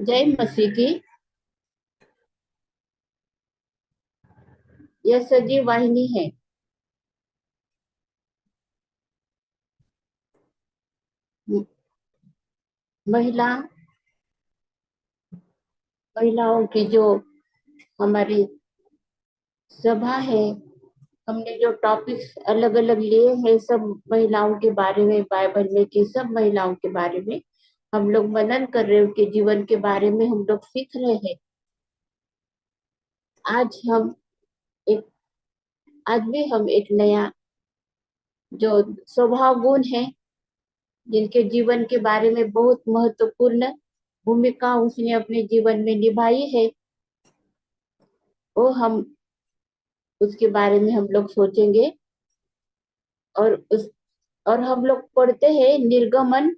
जय मसीह की। यह सजीव वाहिनी है। म- महिला महिलाओं की जो हमारी सभा है, हमने जो टॉपिक्स अलग अलग लिए हैं, सब महिलाओं के बारे में, बाइबल में की सब महिलाओं के बारे में हम लोग मनन कर रहे हैं, उनके जीवन के बारे में हम लोग सीख रहे हैं। आज हम एक आज भी हम एक नया जो स्वभाव गुण है, जिनके जीवन के बारे में बहुत महत्वपूर्ण भूमिका उसने अपने जीवन में निभाई है, वो हम उसके बारे में हम लोग सोचेंगे। और उस और हम लोग पढ़ते हैं निर्गमन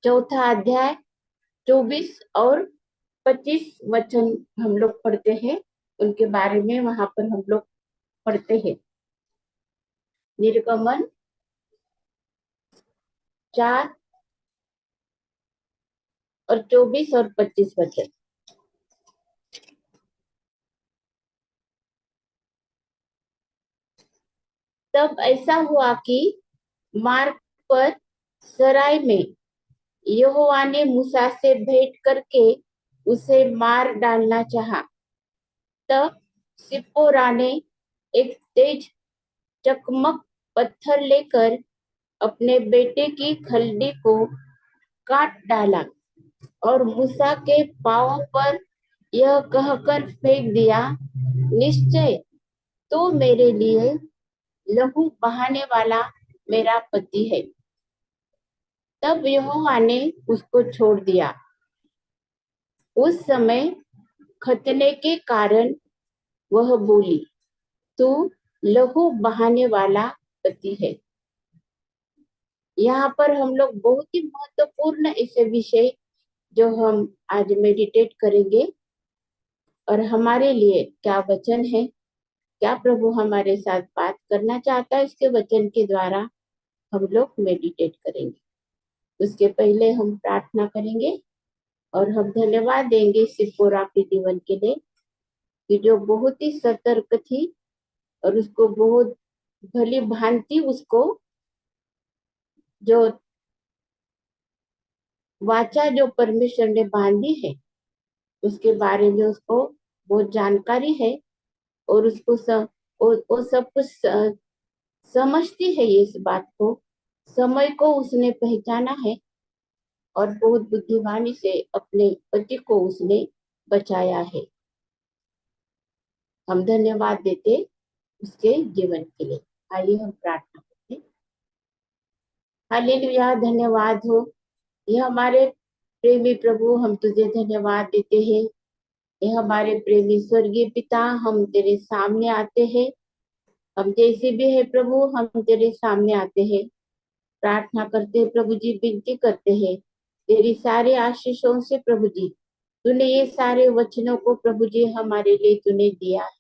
चौथा अध्याय 24 और 25 वचन हम लोग पढ़ते हैं, उनके बारे में वहां पर हम लोग पढ़ते हैं। निर्गमन 4 और 24 और 25 वचन। तब ऐसा हुआ कि मार्ग पर सराय में यहोवा ने मूसा से भेंट करके उसे मार डालना चाहा। तब सिप्पोरा ने एक तेज चकमक पत्थर लेकर अपने बेटे की खलड़ी को काट डाला और मूसा के पांवों पर यह कहकर फेंक दिया, निश्चय तो मेरे लिए लहू बहाने वाला मेरा पति है। तब यहोवा ने उसको छोड़ दिया। उस समय खतने के कारण वह बोली, तू लहू बहाने वाला पति है। यहाँ पर हम लोग बहुत ही महत्वपूर्ण ऐसे विषय जो हम आज मेडिटेट करेंगे, और हमारे लिए क्या वचन है, क्या प्रभु हमारे साथ बात करना चाहता है, इसके वचन के द्वारा हम लोग मेडिटेट करेंगे। उसके पहले हम प्रार्थना करेंगे और हम धन्यवाद देंगे सिप्पोरा के जीवन के लिए, कि जो बहुत ही सतर्क थी और उसको बहुत भली भांति उसको जो वाचा जो परमेश्वर ने बांधी है उसके बारे में उसको बहुत जानकारी है, और उसको वो सब कुछ समझती है ये इस बात को, समय को उसने पहचाना है और बहुत बुद्धिमानी से अपने पति को उसने बचाया है। हम धन्यवाद देते उसके जीवन के लिए। आइए हम प्रार्थना करते। हालेलुया, धन्यवाद हो ये हमारे प्रेमी प्रभु, हम तुझे धन्यवाद देते हैं। ये हमारे प्रेमी स्वर्गीय पिता, हम तेरे सामने आते हैं। हम जैसे भी है प्रभु, हम तेरे सामने आते हैं, प्रार्थना करते हैं प्रभु जी, विनती करते हैं तेरी सारे आशीषों से प्रभु जी। तूने ये सारे वचनों को प्रभु जी हमारे लिए तूने दिया है।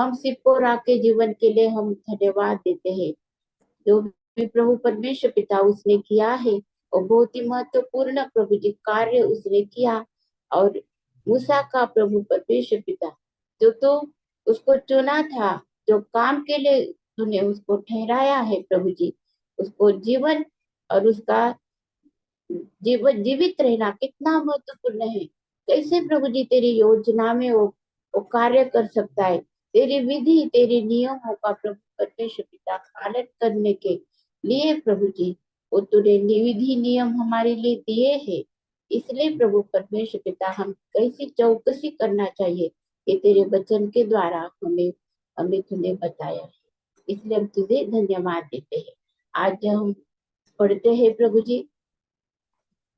हम सिप्पोरा के जीवन के लिए हम धन्यवाद देते हैं। जो भी प्रभु परमेश्वर पिता उसने किया है, और बहुत ही महत्वपूर्ण प्रभु जी कार्य उसने किया। और मूसा का प्रभु परमेश्वर पिता, जो तो उसको चुना था, जो काम के लिए तूने उसको ठहराया है प्रभु जी, उसको जीवन और उसका जीवन जीवित रहना कितना महत्वपूर्ण है। कैसे प्रभु जी तेरी योजना में वो कार्य कर सकता है। तेरी विधि तेरे नियमों का प्रभु परमेश्वर पिता पालन करने के लिए प्रभु जी, वो तूने विधि नियम हमारे लिए दिए हैं। इसलिए प्रभु परमेश्वर पिता, हम कैसी चौकसी करना चाहिए ये तेरे वचन के द्वारा हमें हमें तूने बताया है। इसलिए हम तुझे धन्यवाद देते हैं। आज जब हम पढ़ते हैं प्रभु जी,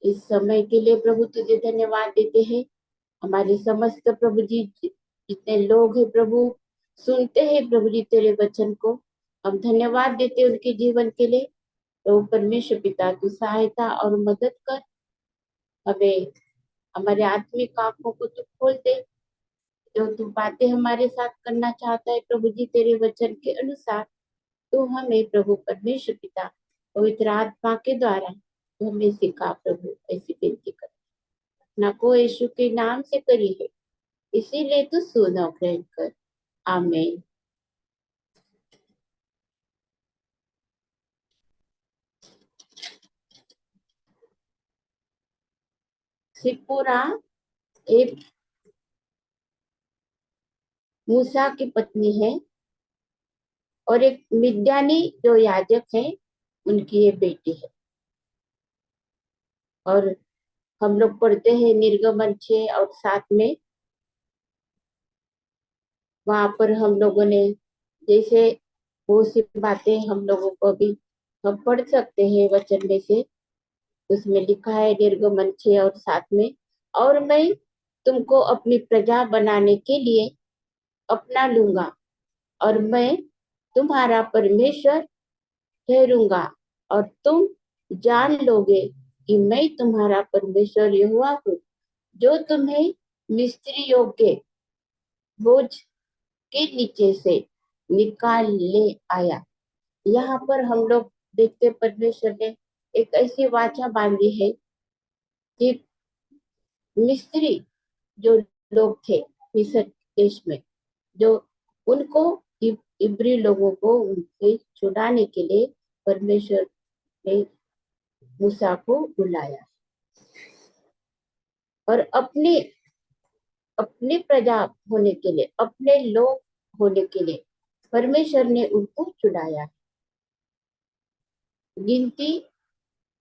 इस समय के लिए प्रभु तुझे धन्यवाद देते हैं। हमारे समस्त प्रभु जी जितने लोग हैं प्रभु, सुनते हैं प्रभु जी तेरे वचन को, हम धन्यवाद देते हैं उनके जीवन के लिए। तो परमेश्वर पिता तू सहायता और मदद कर, हमें हमारे आत्मिक आंखों को तू खोल दे। जो तू बातें हमारे साथ करना चाहता है प्रभु जी तेरे वचन के अनुसार, तो हमें प्रभु परमेश्वर पिता पवित्र आत्मा के द्वारा तो हमें सिखा प्रभु, ऐसी विनती कर। ना को यीशु के नाम से करी है, इसीलिए तू सुन और ग्रहण कर। आमीन। सिप्पोरा एक मूसा की पत्नी है और एक मिद्यानी जो याजक है उनकी ये बेटी है। और हम लोग पढ़ते हैं निर्गमन 6 और 7 में, वहां पर हम लोगों ने जैसे वो सी बातें हम लोगों को भी हम पढ़ सकते हैं वचन में से। उसमें लिखा है निर्गमन 6 और 7 में, और मैं तुमको अपनी प्रजा बनाने के लिए अपना लूंगा और मैं तुम्हारा परमेश्वर ठहरूंगा और तुम जान लोगे कि मैं तुम्हारा परमेश्वर यहोवा हूँ, जो तुम्हें मिस्रियों के बोझ के नीचे से निकाल ले आया। यहाँ पर हम लोग देखते परमेश्वर ने एक ऐसी वाचा बांधी है कि मिस्री जो लोग थे मिस्र देश में, जो उनको इब्री लोगों को उनसे छुड़ाने के लिए परमेश्वर ने मूसा को बुलाया और अपने अपनी प्रजा होने के लिए, अपने लोग होने के लिए परमेश्वर ने उनको चुनाया। गिनती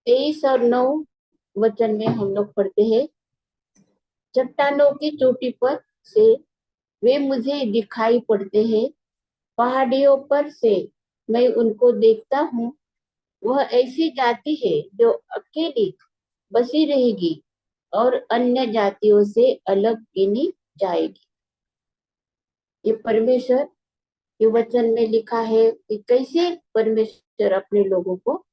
23 और 9 वचन में हम लोग पढ़ते हैं, चट्टानों की चोटी पर से वे मुझे दिखाई पड़ते हैं, पहाड़ियों पर से मैं उनको देखता हूँ। वह ऐसी जाति है जो अकेली बसी रहेगी और अन्य जातियों से अलग गिनी जाएगी। ये परमेश्वर के वचन में लिखा है कि कैसे परमेश्वर अपने लोगों को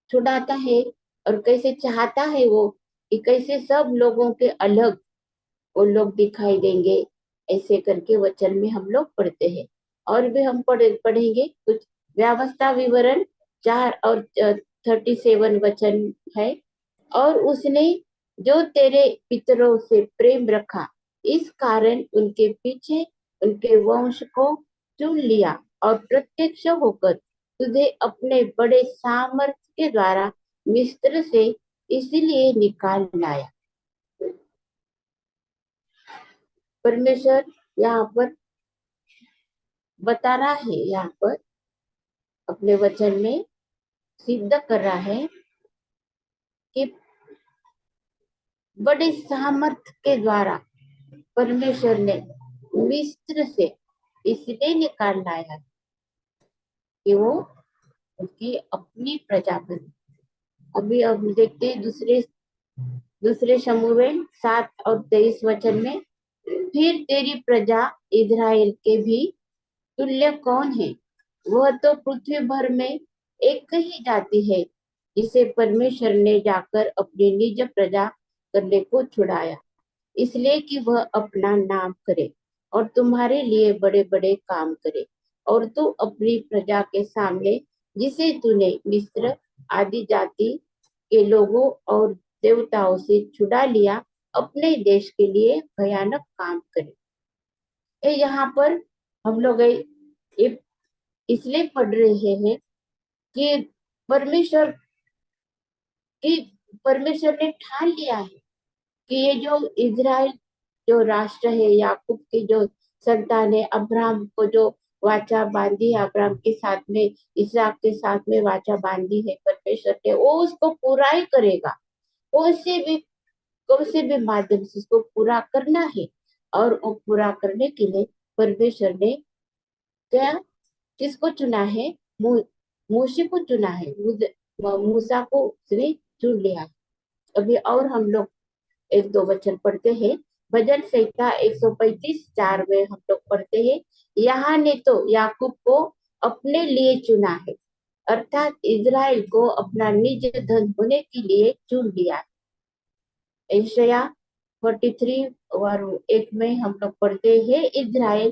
छुड़ाता है और कैसे चाहता है वो कि कैसे सब लोगों के अलग वो लोग दिखाई देंगे। ऐसे करके वचन में हम लोग पढ़ते हैं। और भी हम पढ़ेंगे कुछ व्यवस्था विवरण 4 और 37 वचन है। और उसने जो तेरे पितरों से प्रेम रखा, इस कारण उनके पीछे उनके वंश को चुन लिया और प्रत्यक्ष होकर तुझे अपने बड़े सामर्थ्य के द्वारा मिस्र से इसलिए निकाल लाया। परमेश्वर यहाँ पर बता रहा है, यहाँ पर अपने वचन में सिद्ध कर रहा है कि बड़े सामर्थ्य के द्वारा परमेश्वर ने मिस्र से इसलिए निकाल लाया कि वो उसकी अपनी प्रजा बने। अभी अब देखते हैं दूसरे दूसरे शमूएल 7 और 23 वचन में, फिर तेरी प्रजा इज़राइल के भी तुल्य कौन है? वह तो पृथ्वी भर में एक ही जाति है जिसे परमेश्वर ने जाकर अपनी निज प्रजा करने को छुड़ाया, इसलिए कि वह अपना नाम करे और तुम्हारे लिए बड़े बड़े काम करे। और तू अपनी प्रजा के सामने जिसे तूने मिस्र आदि जाति के लोगों और देवताओं से छुड़ा लिया, अपने देश के लिए भयानक काम करे। यहाँ पर हम लोग ये इसलिए पढ़ रहे हैं कि परमेश्वर की परमेश्वर ने ठान लिया है कि ये जो इज़राइल जो राष्ट्र है, याकूब की जो संतान है, अब्राहम को जो वाचा बांधी है, अब्राहम के साथ में इसहाक के साथ में वाचा बांधी है परमेश्वर ने, वो उसको पूरा ही करेगा। वो उससे भी माध्यम से उसको पूरा करना है। और वो पूरा करने के लिए परमेश्वर ने क्या किसको चुना है? मूसा को चुना है। मूसा को उसने चुन लिया है। अभी और हम लोग एक दो वचन पढ़ते हैं। भजन संहिता 135:4 में हम लोग पढ़ते हैं, यहाँ ने तो याकूब को अपने लिए चुना है, अर्थात इज़राइल को अपना निज धन होने के लिए चुन लिया है। यशायाह 43 और 1 में हम लोग पढ़ते हैं, इज़राइल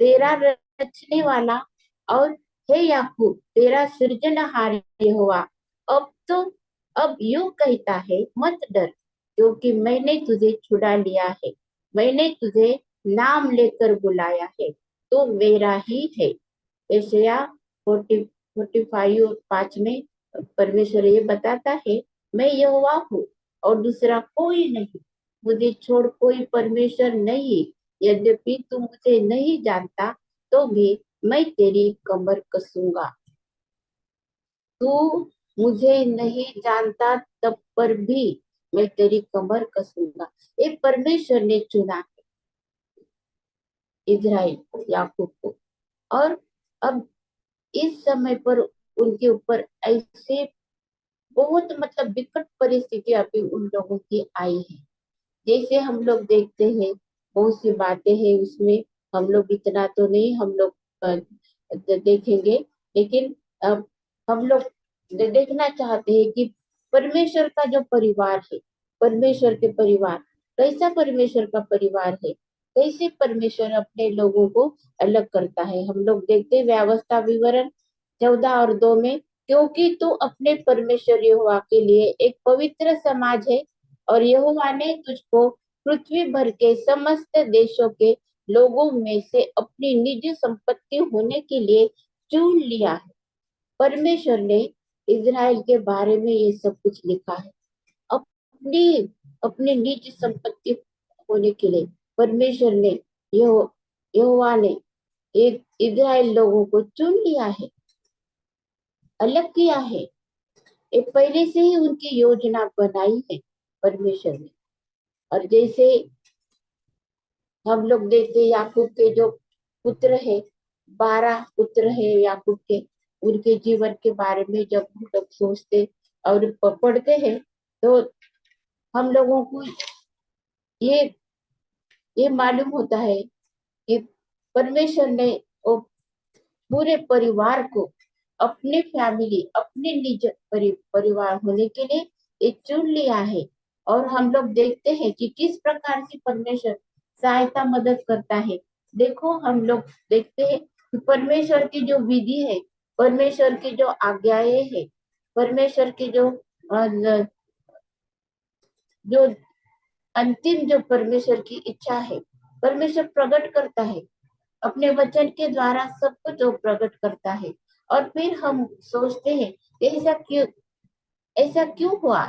तेरा रचने वाला और हे याकूब तेरा सृजनहार यहोवा अब यूं कहता है, मत डर, क्योंकि मैंने तुझे छुड़ा लिया है, मैंने तुझे नाम लेकर बुलाया है, तो मेरा ही है। यशायाह 45:5 में परमेश्वर ये बताता है, मैं यहोवा हूँ और दूसरा कोई नहीं, मुझे छोड़ कोई परमेश्वर नहीं। यद्यपि तू मुझे नहीं जानता, तो भी मैं तेरी कमर कसूंगा। तू मुझे नहीं जानता, तब पर भी मैं तेरी कमर कसूंगा। ये परमेश्वर ने चुना इज़राइल, याकूब को। और अब इस समय पर उनके ऊपर ऐसे बहुत मतलब विकट परिस्थिति अभी उन लोगों की आई है। जैसे हम लोग देखते हैं, बहुत सी बातें हैं उसमें, हम लोग इतना तो नहीं हम लोग देखेंगे, लेकिन अब हम लोग देखना चाहते हैं कि परमेश्वर का जो परिवार है, परमेश्वर के परिवार कैसा परमेश्वर का परिवार है, कैसे परमेश्वर अपने लोगों को अलग करता है। हम लोग देखते हैं व्यवस्था विवरण 14 और 2 में, क्योंकि तू अपने परमेश्वर यहोवा के लिए एक पवित्र समाज है और यहोवा ने तुझको पृथ्वी भर के समस्त देशों के लोगों में से अपनी निजी संपत्ति होने के लिए चुन लिया है। परमेश्वर ने इज़राइल के बारे में ये सब कुछ लिखा है। अपनी अपनी निजी संपत्ति होने के लिए परमेश्वर ने यहोवा ने एक इज़राइल लोगों को चुन लिया है, अलग किया है। ये पहले से ही उनकी योजना बनाई है परमेश्वर ने। और जैसे हम लोग देखते याकूब के जो पुत्र है, 12 पुत्र है याकूब के, उनके जीवन के बारे में जब हम लोग सोचते और पढ़ते हैं, तो हम लोगों को ये ये मालूम होता है कि परमेश्वर ने वो पूरे परिवार को अपने फैमिली, अपने निज परिवार होने के लिए ये चुन लिया है। और हम लोग देखते हैं कि किस प्रकार से परमेश्वर सहायता मदद करता है। देखो हम लोग देखते हैं कि परमेश्वर की जो विधि है, परमेश्वर की जो आज्ञाएं है, परमेश्वर की जो अंतिम जो परमेश्वर की इच्छा है, परमेश्वर प्रकट करता है अपने वचन के द्वारा, सब कुछ वो प्रकट करता है। और फिर हम सोचते हैं कि ऐसा क्यों हुआ,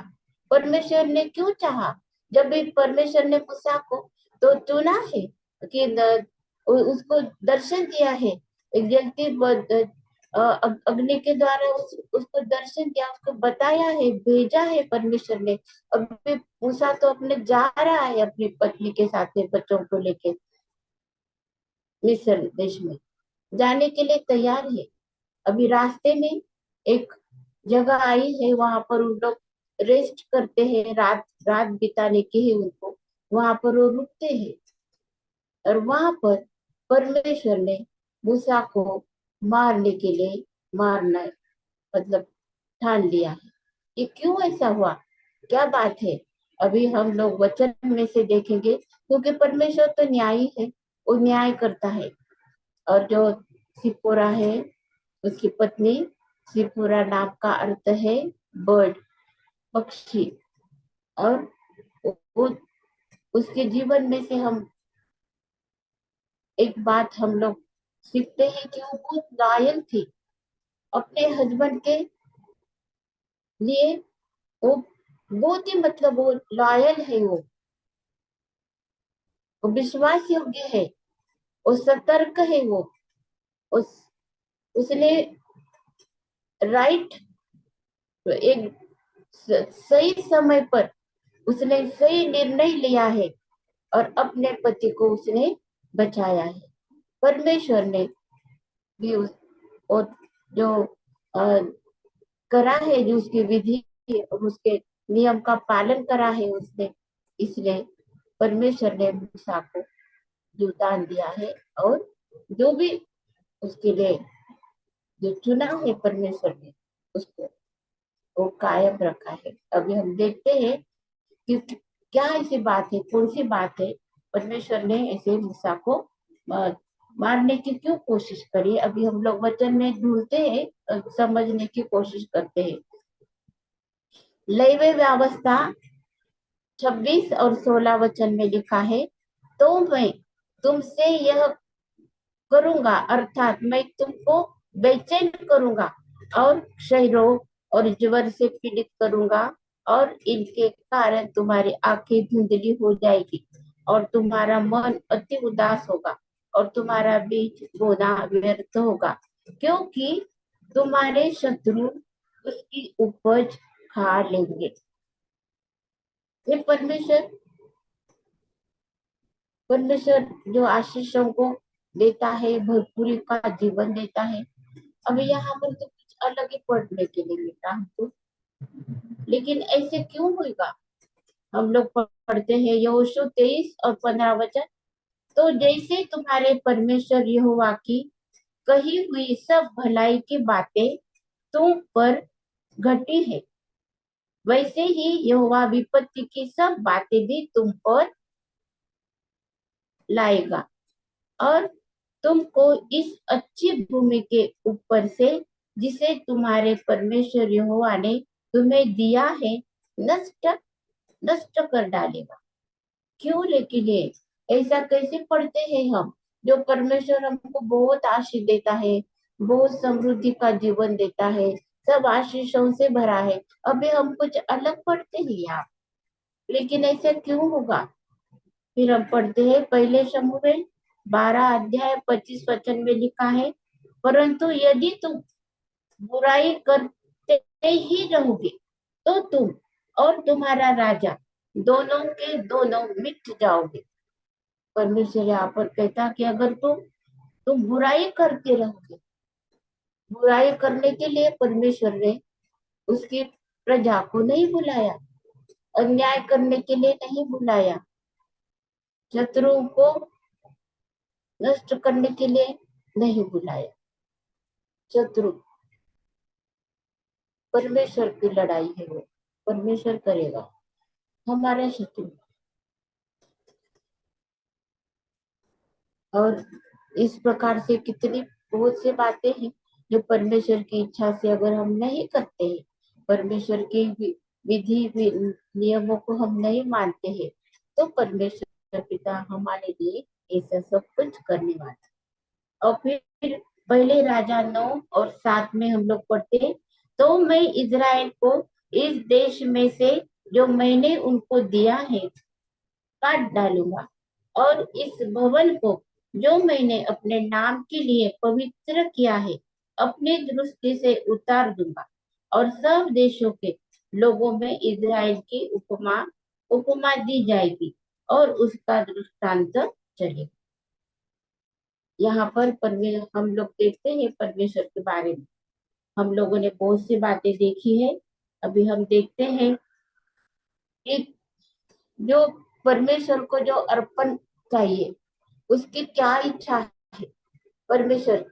परमेश्वर ने क्यों चाहा। जब भी परमेश्वर ने मूसा को तो चुना है कि उसको दर्शन दिया है, एक जलती अग्नि के द्वारा उसको दर्शन दिया, उसको बताया है, भेजा है परमेश्वर ने। अभी मूसा तो अपने जा रहा है अपनी पत्नी के साथ में, बच्चों को लेके मिस्र देश में जाने के लिए तैयार है। अभी रास्ते में एक जगह आई है, वहां पर उन लोग रेस्ट करते हैं, रात रात बिताने की है उनको, वहां पर वो रुकते हैं। और वहां पर परमेश्वर ने मूसा को मारने के लिए, मारना मतलब ठान लिया है। ये क्यों ऐसा हुआ, क्या बात है, अभी हम लोग वचन में से देखेंगे, क्योंकि परमेश्वर तो न्यायी है, वो न्याय करता है। और जो सिपोरा है, उसकी पत्नी, सिपोरा नाम का अर्थ है बर्ड, पक्षी। और वो उसके जीवन में से हम एक बात हम लोग सीखते हैं कि वो बहुत लॉयल थी अपने हस्बैंड के लिए। वो बहुत ही मतलब वो लॉयल है, वो विश्वास योग्य है, वो सतर्क है, वो उस उसने राइट एक सही समय पर उसने सही निर्णय लिया है और अपने पति को उसने बचाया है। परमेश्वर ने भी और जो अ, करा है, जो उसकी विधि और उसके नियम का पालन करा है उसने, इसलिए परमेश्वर ने मूसा को जो दान दिया है, और जो भी उसके लिए जो चुना है परमेश्वर ने, उसको वो कायम रखा है। अभी हम देखते हैं कि क्या ऐसी बात है, कौन सी बात है परमेश्वर ने ऐसे मूसा को अ, मारने की क्यों कोशिश करी। अभी हम लोग वचन में ढूंढते हैं, समझने की कोशिश करते हैं। लैवे व्यवस्था 26 और 16 वचन में लिखा है, तो मैं तुमसे यह करूंगा, अर्थात मैं तुमको बेचैन करूंगा और क्षय रोग और ज्वर से पीड़ित करूंगा, और इनके कारण तुम्हारी आंखें धुंधली हो जाएगी और तुम्हारा मन अति उदास होगा और तुम्हारा बीज बोना व्यर्थ होगा, क्योंकि तुम्हारे शत्रु उसकी उपज खा लेंगे। ये परमेश्वर जो आशीषों को देता है, भरपूरी का जीवन देता है। अभी यहाँ पर तो कुछ अलग ही पढ़ने के लिए मिलता हमको, लेकिन ऐसे क्यों होगा? हम लोग पढ़ते हैं यहोशू 23 और 15 वचन, तो जैसे तुम्हारे परमेश्वर यहोवा की कही हुई सब भलाई की बातें तुम पर घटी है, वैसे ही यहोवा विपत्ति की सब बातें भी तुम पर लाएगा, और तुमको इस अच्छी भूमि के ऊपर से, जिसे तुम्हारे परमेश्वर यहोवा ने तुम्हें दिया है, नष्ट नष्ट कर डालेगा। क्यों? लेकिन ये ऐसा कैसे पढ़ते हैं हम? जो परमेश्वर हमको बहुत आशीष देता है, बहुत समृद्धि का जीवन देता है, सब आशीषों से भरा है, अभी हम कुछ अलग पढ़ते हैं यहाँ। लेकिन ऐसा क्यों होगा? फिर हम पढ़ते हैं पहले शमूएल 12 अध्याय 25 वचन में लिखा है, परंतु यदि तुम बुराई करते ही रहोगे, तो तुम और तुम्हारा राजा दोनों के दोनों मिट जाओगे। परमेश्वर यहाँ पर कहता कि अगर तुम बुराई करते रहोगे, बुराई करने के लिए परमेश्वर ने उसकी प्रजा को नहीं बुलाया, अन्याय करने के लिए नहीं बुलाया, शत्रुओं को नष्ट करने के लिए नहीं बुलाया। शत्रु परमेश्वर की लड़ाई है, वो परमेश्वर करेगा हमारा शत्रु। और इस प्रकार से कितनी बहुत सी बातें हैं जो परमेश्वर की इच्छा से अगर हम नहीं करते हैं, परमेश्वर के विधि नियमों को हम नहीं मानते हैं, तो परमेश्वर पिता हमारे लिए ऐसा सब कुछ करने वाला। और फिर पहले राजा 9 और 7 में हम लोग पढ़ते हैं, तो मैं इज़राइल को इस देश में से जो मैंने उनको दिया है काट डालूंगा, और इस भवन को जो मैंने अपने नाम के लिए पवित्र किया है अपनी दृष्टि से उतार दूंगा, और सब देशों के लोगों में इज़राइल की उपमा उपमा दी जाएगी और उसका दृष्टांत चलेगा। यहाँ पर हम लोग देखते हैं परमेश्वर के बारे में, हम लोगों ने बहुत सी बातें देखी है। अभी हम देखते हैं कि जो परमेश्वर को जो अर्पण चाहिए, उसकी क्या इच्छा है, परमेश्वर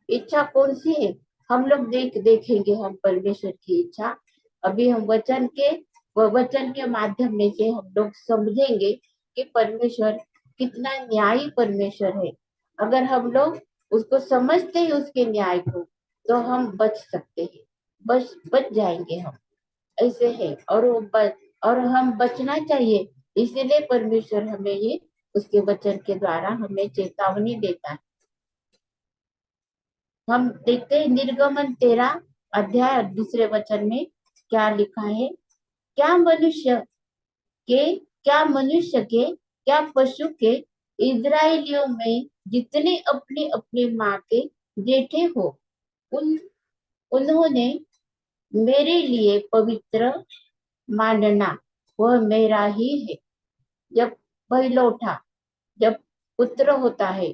इच्छा कौन सी है, हम लोग देखेंगे हम परमेश्वर की इच्छा। अभी हम वचन के माध्यम में से हम लोग समझेंगे कि परमेश्वर कितना न्यायी परमेश्वर है। अगर हम लोग उसको समझते हैं उसके न्याय को, तो हम बच सकते हैं, बच जाएंगे हम। ऐसे है, और हम बचना चाहिए, इसीलिए परमेश्वर हमें ये उसके वचन के द्वारा हमें चेतावनी देता है। हम देखते हैं निर्गमन 13 अध्याय 2 वचन में क्या लिखा है, क्या मनुष्य क्या क्या पशु के इजराइलियों में जितने अपनी अपनी माँ के जेठे हो, उन उन्होंने मेरे लिए पवित्र मानना, वह मेरा ही है। जब पहिलौठा, जब पुत्र होता है,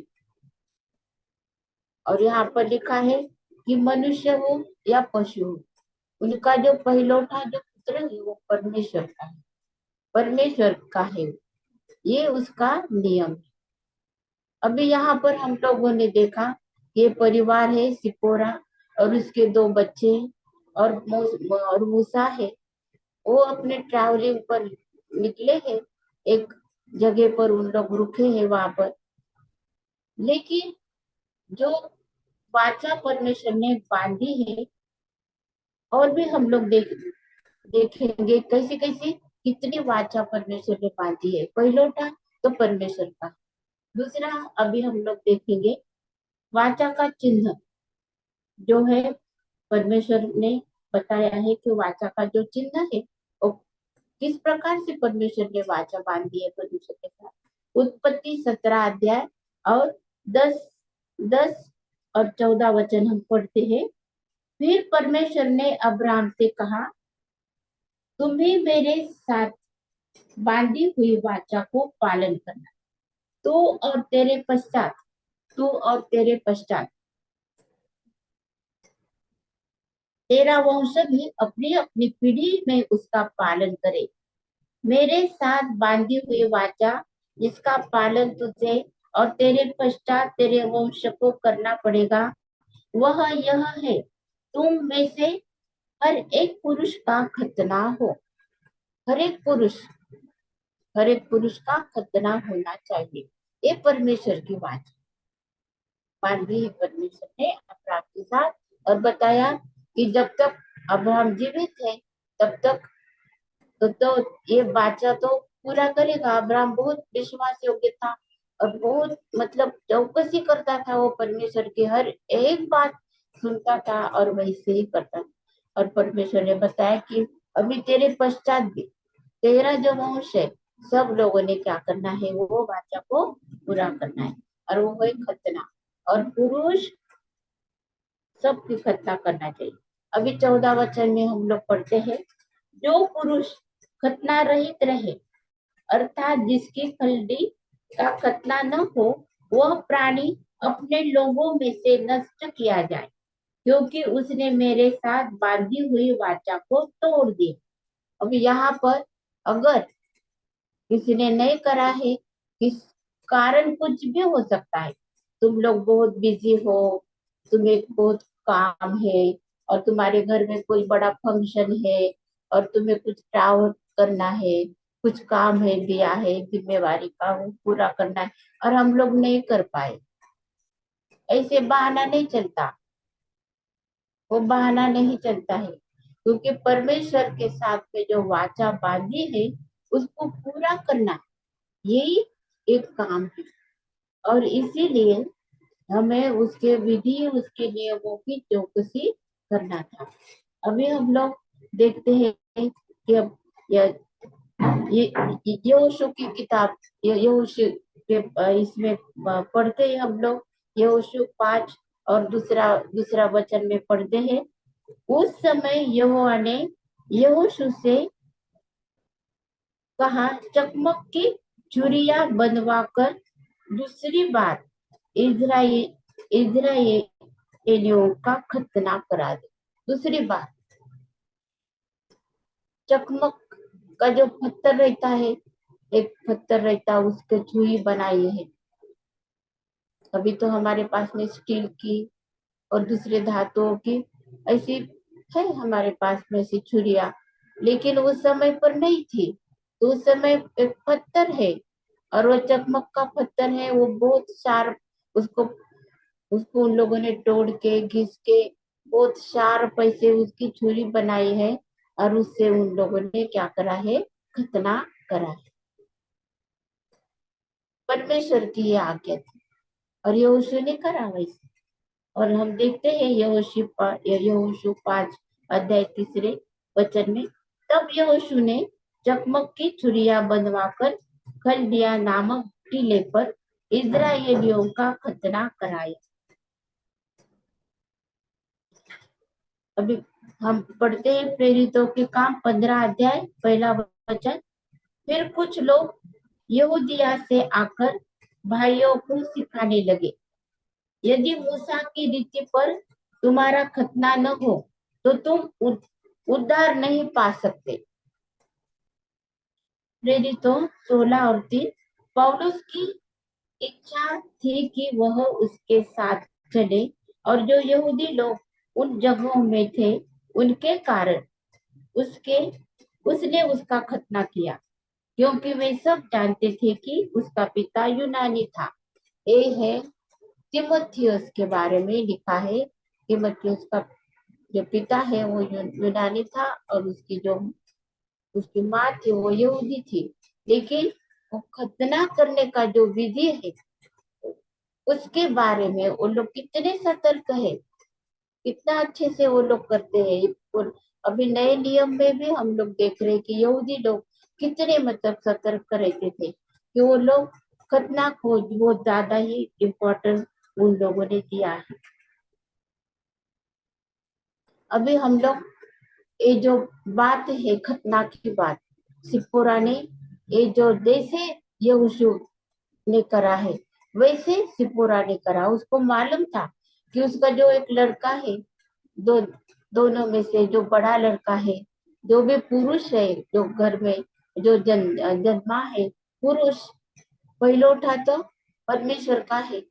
और यहाँ पर लिखा है कि मनुष्य हो या पशु हो, उनका जो पहिलौठा जो पुत्र है वो परमेश्वर का है, परमेश्वर का है, ये उसका नियम है। अभी यहाँ पर हम लोगों ने देखा, ये परिवार है सिपोरा और उसके 2 बच्चे और मूसा है, वो अपने ट्रैवलिंग पर निकले हैं, एक जगह पर उन लोग रुके हैं वहां पर। लेकिन जो वाचा परमेश्वर ने बांधी है, और भी हम लोग देखेंगे कैसे कैसे कितनी वाचा परमेश्वर ने बांधी है। पहलोटा तो परमेश्वर का, दूसरा अभी हम लोग देखेंगे वाचा का चिन्ह जो है, परमेश्वर ने बताया है कि वाचा का जो चिन्ह है वो किस प्रकार से परमेश्वर ने वाचा बांधी है परमेश्वर के साथ। उत्पत्ति 17 अध्याय और 10 10 और 14 वचन हम पढ़ते हैं। फिर परमेश्वर ने अब्राहम से कहा, तुम्हें मेरे साथ बांधी हुई वाचा को पालन करना, तू और तेरे पश्चात तेरा वंश भी अपनी अपनी पीढ़ी में उसका पालन करे। मेरे साथ बांधी हुई वाचा जिसका पालन तुझे और तेरे पश्चात तेरे वंश को करना पड़ेगा, वह यह है, तुम में से हर एक पुरुष का खतना हो। हर एक पुरुष हर एक पुरुष का खतना होना चाहिए। ये परमेश्वर की बात बांधी है परमेश्वर ने अब्राहम के साथ, और बताया कि जब तक अब्राहम जीवित है तब तक तो ये वाचा तो पूरा करेगा। अब्राहम बहुत विश्वास योग्य था और बहुत मतलब चौकसी करता था, वो परमेश्वर की हर एक बात सुनता था और वैसे ही करता था। और परमेश्वर ने बताया कि अभी तेरे पश्चात भी तेरा जो वंश है, सब लोगों ने क्या करना है, वो वाचा को पूरा करना है, और वो है खतना। और पुरुष सबकी खतना करना चाहिए। अभी 14 वचन में हम लोग पढ़ते हैं, जो पुरुष खतना रहित रहे, अर्थात जिसकी खलड़ी का खतना न हो, वह प्राणी अपने लोगों में से नष्ट किया जाए, क्योंकि उसने मेरे साथ बांधी हुई वाचा को तोड़ दिया। अब यहाँ पर अगर किसी ने नहीं करा है, किस कारण कुछ भी हो सकता है, तुम लोग बहुत बिजी हो, तुम्हें बहुत काम है, और तुम्हारे घर में कोई बड़ा फंक्शन है, और तुम्हें कुछ ट्रैवल करना है, कुछ काम है, दिया है जिम्मेवारी का, वो पूरा करना है, और हम लोग नहीं कर पाए, ऐसे बहाना नहीं चलता। वो बहाना नहीं चलता है, क्योंकि परमेश्वर के साथ में जो वाचा बांधी है उसको पूरा करना, यही एक काम है। और इसीलिए हमें उसके विधि, उसके नियमों की चौकसी करना था। अभी हम लोग देखते हैं कि अब ये यहोशू की किताब, यहोशू के इसमें पढ़ते हैं हम लोग, यहोशू 5 और दूसरा दूसरा वचन में पढ़ते हैं। उस समय यहोवा ने यहोशू से कहा, चकमक की चूड़ियां बनवाकर दूसरी बार इजराइलियों का खतना करा दे। दूसरी बार चकमक का जो पत्थर रहता है, एक पत्थर रहता है, उसके छुरी बनाई है। अभी तो हमारे पास में स्टील की और दूसरे धातुओं की ऐसी है हमारे पास में ऐसी छुरिया, लेकिन उस समय पर नहीं थी। तो उस समय एक पत्थर है, और वो चकमक का पत्थर है, वो बहुत शार्प, उसको उसको उन लोगों ने तोड़ के घिस के बहुत शार्प ऐसे उसकी छुरी बनाई है, और उससे उन लोगों ने क्या करा है, खतना करा है। परमेश्वर की ये आज्ञा थी, और यहोशू ने करा वैसे। और हम देखते हैं यहोशू 5 अध्याय 3 वचन में, तब यहोशू ने चकमक की छुरिया बनवाकर खलदिया नामक टीले पर इजराइलियों का खतना कराया। अभी हम पढ़ते हैं प्रेरितों के काम 15 अध्याय 1 वचन। फिर कुछ लोग यहूदिया से आकर भाइयों को सिखाने लगे, यदि मूसा की रीति पर तुम्हारा खतना न हो तो तुम उद्धार नहीं पा सकते। प्रेरितों 16 और 3। पौलुस की इच्छा थी कि वह उसके साथ चले, और जो यहूदी लोग उन जगहों में थे उनके कारण उसके उसने उसका खतना किया, क्योंकि वे सब जानते थे कि उसका पिता यूनानी था। ये है तिमोथियस के बारे में लिखा है। तिमोथियस का जो पिता है वो यूनानी था, और उसकी जो उसकी माँ थी वो यहूदी थी, लेकिन वो खतना करने का जो विधि है उसके बारे में वो लोग कितने सतर्क है, कितना अच्छे से वो लोग करते हैं। और अभी नए नियम में भी हम लोग देख रहे हैं कि यहूदी लोग कितने मतलब सतर्क रहते थे कि वो लोग खतना को बहुत ज्यादा ही इम्पोर्टेंस उन लोगों ने दिया है। अभी हम लोग ये जो बात है खतना की बात, सिप्पोरा ने ये जो जैसे यहोशू ने करा है वैसे सिप्पोरा ने करा। उसको मालूम था कि उसका जो एक लड़का है, दो दोनों में से जो बड़ा लड़का है, जो भी पुरुष है जो घर में जो जन्मा है पुरुष, पहिलौठा तो परमेश्वर का है,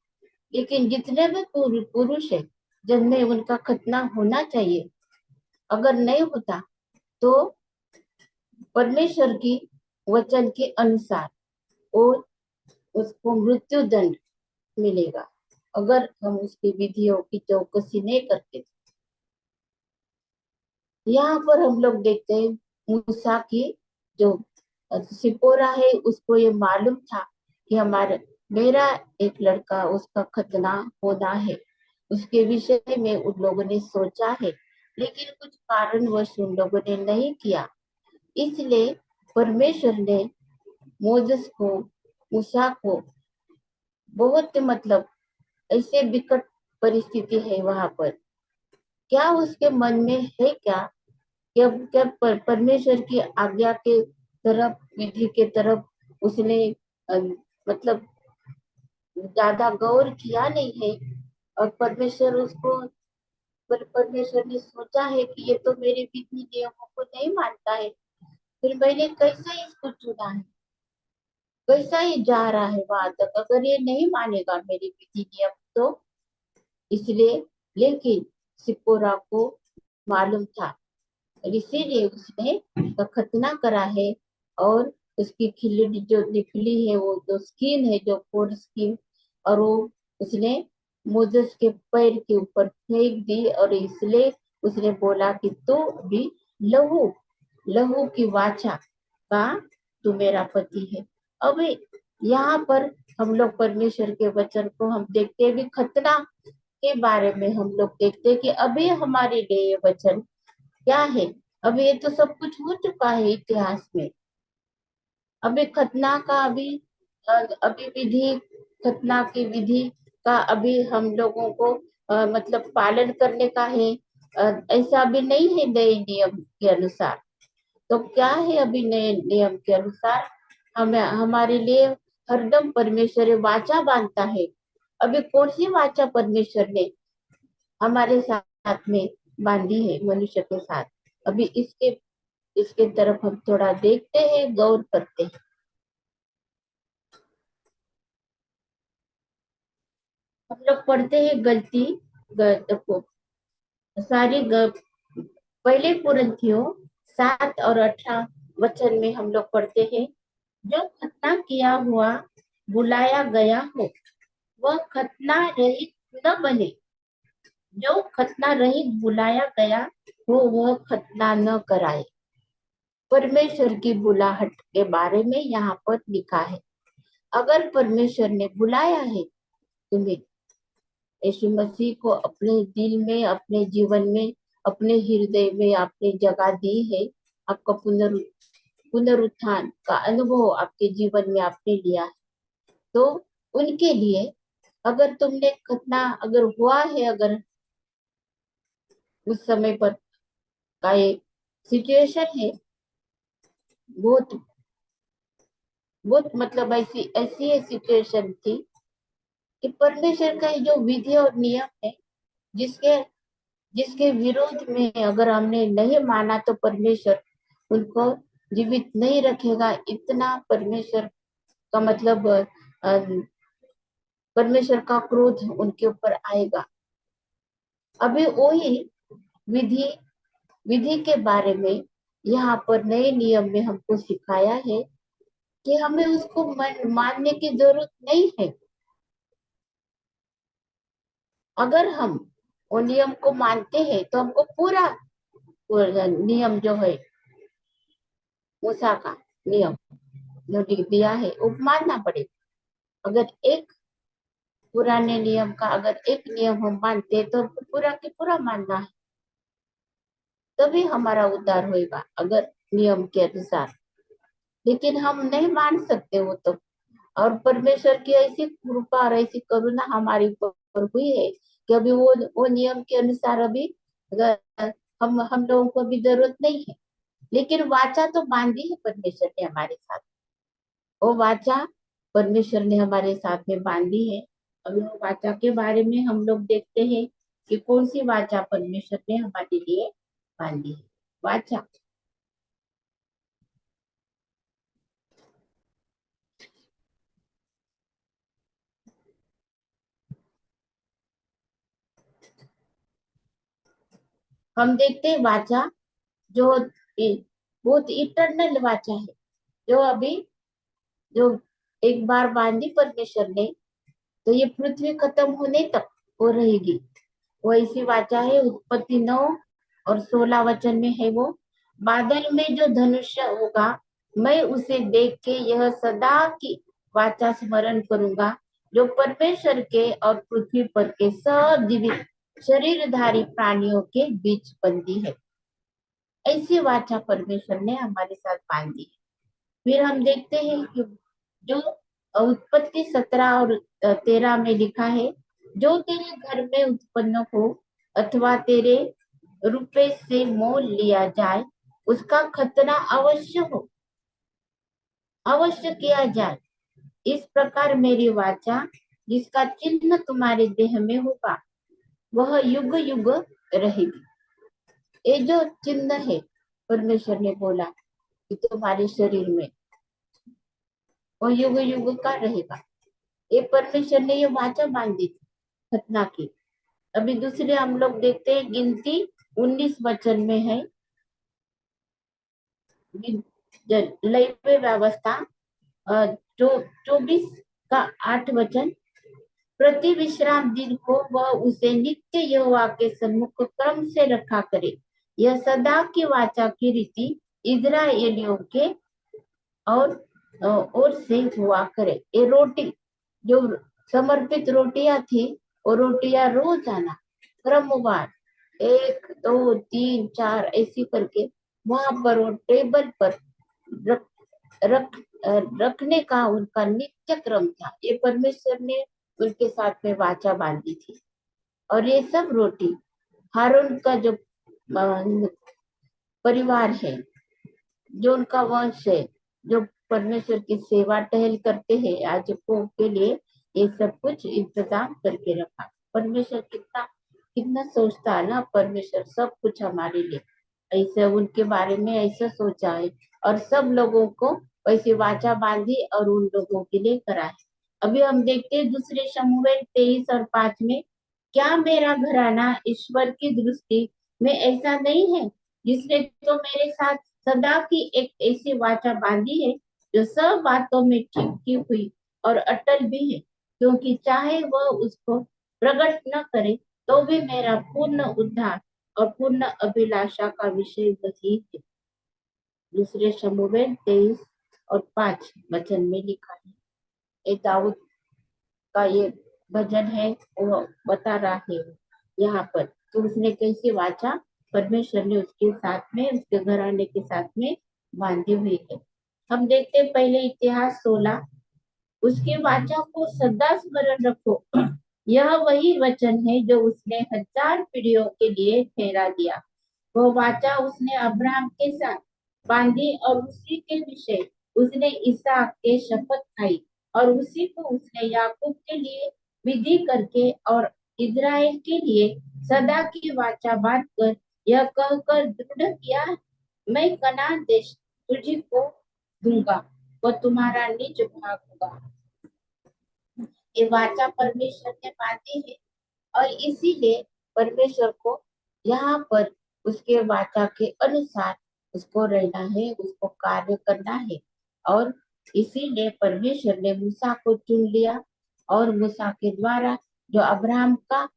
लेकिन जितने भी पुरुष है जन्मे उनका खतना होना चाहिए। अगर नहीं होता तो परमेश्वर की वचन के अनुसार और उसको मृत्यु दंड मिलेगा अगर हम उसकी विधियों की चौकसी नहीं करते। यहाँ पर हम लोग देखते हैं मूसा की जो सिपोरा है उसको ये मालूम था कि हमारे मेरा एक लड़का उसका खतना होना है, उसके विषय में उन लोगों ने सोचा है, लेकिन कुछ कारणवश उन लोगों ने नहीं किया। इसलिए परमेश्वर ने मोसेस को, मूसा को बहुत मतलब ऐसे विकट परिस्थिति है वहां पर, क्या उसके मन में है क्या, जब जब परमेश्वर की आज्ञा के तरफ, विधि के तरफ उसने मतलब ज्यादा गौर किया नहीं है। और परमेश्वर उसको, परमेश्वर ने सोचा है कि ये तो मेरे विधि नियमों को नहीं मानता है, फिर मैंने कैसे इसको चुना है, कैसा ही जा रहा है वहां तक अगर ये नहीं मानेगा मेरी विधि नियम तो। इसलिए लेकिन सिपोरा को मालूम था, इसीलिए उसने उसका खतना करा है। और उसकी खिल्ली जो निकली है वो जो स्किन है, जो कोड स्किन, और वो उसने मोजेस के पैर के ऊपर फेंक दी। और इसलिए उसने बोला कि तू भी लहू लहू की वाचा का तू मेरा पति है। अभी यहाँ पर हम लोग परमेश्वर के वचन को हम देखते हैं, भी खतना के बारे में हम लोग देखते हैं कि अभी हमारे लिए ये वचन क्या है। अब ये तो सब कुछ हो चुका है इतिहास में। अभी खतना का अभी विधि, खतना की विधि का अभी हम लोगों को मतलब पालन करने का है। ऐसा अभी नहीं है नए नियम के अनुसार। तो क्या है अभी नए नियम के अनुसार, हमें हमारे लिए हरदम परमेश्वर ये वाचा बांधता है। अभी कौन सी वाचा परमेश्वर ने हमारे साथ में बांधी है मनुष्य के साथ, अभी इसके इसके तरफ हम थोड़ा देखते हैं, गौर करते हैं। हम लोग पढ़ते हैं गलती देखो सारी पहले कुरिन्थियों 7 और 18 वचन में हम लोग पढ़ते हैं, जो खतना किया हुआ बुलाया गया हो वह खतना रहित न बने, जो खतना रहित बुलाया गया हो वह खतना न कराए। परमेश्वर की बुलाहट के बारे में यहाँ पर लिखा है। अगर परमेश्वर ने बुलाया है तुम्हें, यीशु मसीह को अपने दिल में, अपने जीवन में, अपने हृदय में आपने जगह दी है, आपका पुनरुत्थान का अनुभव आपके जीवन में आपने लिया है, तो उनके लिए अगर तुमने खतना अगर हुआ है, अगर उस समय पर का ये सिचुएशन है, बहुत बहुत मतलब ऐसी ऐसी सिचुएशन थी कि परमेश्वर का ये जो विधि और नियम है, जिसके जिसके विरोध में अगर हमने नहीं माना तो परमेश्वर उनको जीवित नहीं रखेगा। इतना परमेश्वर का मतलब परमेश्वर का क्रोध उनके ऊपर आएगा। अभी वही विधि विधि के बारे में यहाँ पर नए नियम में हमको सिखाया है कि हमें उसको मानने की जरूरत नहीं है। अगर हम वो नियम को मानते हैं तो हमको पूरा नियम जो है मूसा का नियम जो दिया है वो मानना पड़ेगा। अगर एक पुराने नियम का अगर एक नियम हम मानते तो पूरा के पूरा मानना है, तभी हमारा उद्धार होगा अगर नियम के अनुसार। लेकिन हम नहीं मान सकते वो तो। और परमेश्वर की ऐसी कृपा और ऐसी करुणा हमारे ऊपर हुई है कि अभी वो नियम के अनुसार अभी अगर हम लोगों को भी जरूरत नहीं है। लेकिन वाचा तो बांधी है परमेश्वर ने हमारे साथ। वो वाचा परमेश्वर ने हमारे साथ में बांधी है। अभी वो वाचा के बारे में हम लोग देखते हैं कि कौन सी वाचा परमेश्वर ने हमारे लिए बांधी है। वाचा हम देखते हैं वाचा जो बहुत इटरनल वाचा है, जो अभी जो एक बार बांधी परमेश्वर ने तो ये पृथ्वी खत्म होने तक वो रहेगी। वो ऐसी वाचा है, उत्पत्ति 9 और 16 वचन में है वो। बादल में जो धनुष्य होगा मैं उसे देख के यह सदा की वाचा स्मरण करूंगा जो परमेश्वर के और पृथ्वी पर के सब जीवित शरीरधारी प्राणियों के बीच बंधी है। ऐसी वाचा परमेश्वर ने हमारे साथ बांधी है। फिर हम देखते हैं कि जो उत्पत्ति 17 और 13 में लिखा है, जो तेरे घर में उत्पन्न हो अथवा तेरे रुपए से मोल लिया जाए उसका खतना अवश्य हो, अवश्य किया जाए। इस प्रकार मेरी वाचा जिसका चिन्ह तुम्हारे देह में होगा वह युग युग रहेगी। ये जो चिन्ह है परमेश्वर ने बोला कि तुम्हारे शरीर में वो युग युग का रहेगा। ये परमेश्वर ने ये वाचा बांधी थी खतना की। अभी दूसरे हम लोग देखते हैं गिनती 19 वचन में है, लैवे व्यवस्था जो 24 का 8 वचन। प्रति विश्राम दिन को वह उसे नित्य यहोवा के सम्मुख क्रम से रखा करे। यह सदा की वाचा की रीति इजराइलियों के और ओर से हुआ करे। ये रोटी जो समर्पित रोटियां थी वो रोटियां रोज आना क्रमवार 1 2 3 4 ऐसी करके वहां पर वो टेबल पर रख, रख रखने का उनका नित्य क्रम था। ये परमेश्वर ने उनके साथ में वाचा बांधी थी। और ये सब रोटी हारून का जो परिवार है, जो उनका वंश है, जो परमेश्वर की सेवा टहल करते हैं याजकों के लिए, ये सब कुछ इंतजाम करके रखा। परमेश्वर कितना कितना सोचता है ना, परमेश्वर सब कुछ हमारे लिए ऐसे उनके बारे में ऐसा सोचा है। और सब लोगों को वैसे वाचा बांधी और उन लोगों के लिए कराए। अभी हम देखते हैं दूसरे शमूएल 23 और 5 में, क्या मेरा घराना ईश्वर की दृष्टि में ऐसा नहीं है जिसने तो मेरे साथ सदा की एक ऐसी वाचा बांधी है जो सब बातों में टिकी हुई और अटल भी है, क्योंकि चाहे वह उसको प्रकट न करे तो भी मेरा पूर्ण उद्धार और पूर्ण अभिलाषा का विषय वही है। दूसरे शमूएल 23 और 5 वचन में लिखा है। ये दाऊद का ये भजन है, वो बता रहा है यहाँ पर तो उसने कैसी वाचा परमेश्वर ने उसके साथ में उसके घराने के साथ में बांधी हुई है। हम देखते हैं पहले इतिहास 16, उसकी वाचा को सदा स्मरण रखो। यह वही वचन है जो उसने 1000 पीढ़ियों के लिए ठहरा दिया। वो वाचा उसने अब्राहम के साथ बांधी और उसी के विषय उसने इसहाक के शपथ खाई और उसी को उसने याकूब के लिए विधि करके और इज़राइल के लिए सदा की वाचा बांध कर यह कहकर दृढ़ किया, मैं कनान देश तुझी को दूंगा, वह तुम्हारा निज भाग होगा। ये वाचा परमेश्वर ने बांधी है और इसीलिए परमेश्वर को यहाँ पर उसके वाचा के अनुसार उसको रहना है, उसको कार्य करना है। और इसीलिए परमेश्वर ने मूसा को चुन लिया और मूसा के द्वारा जो अब्राहम का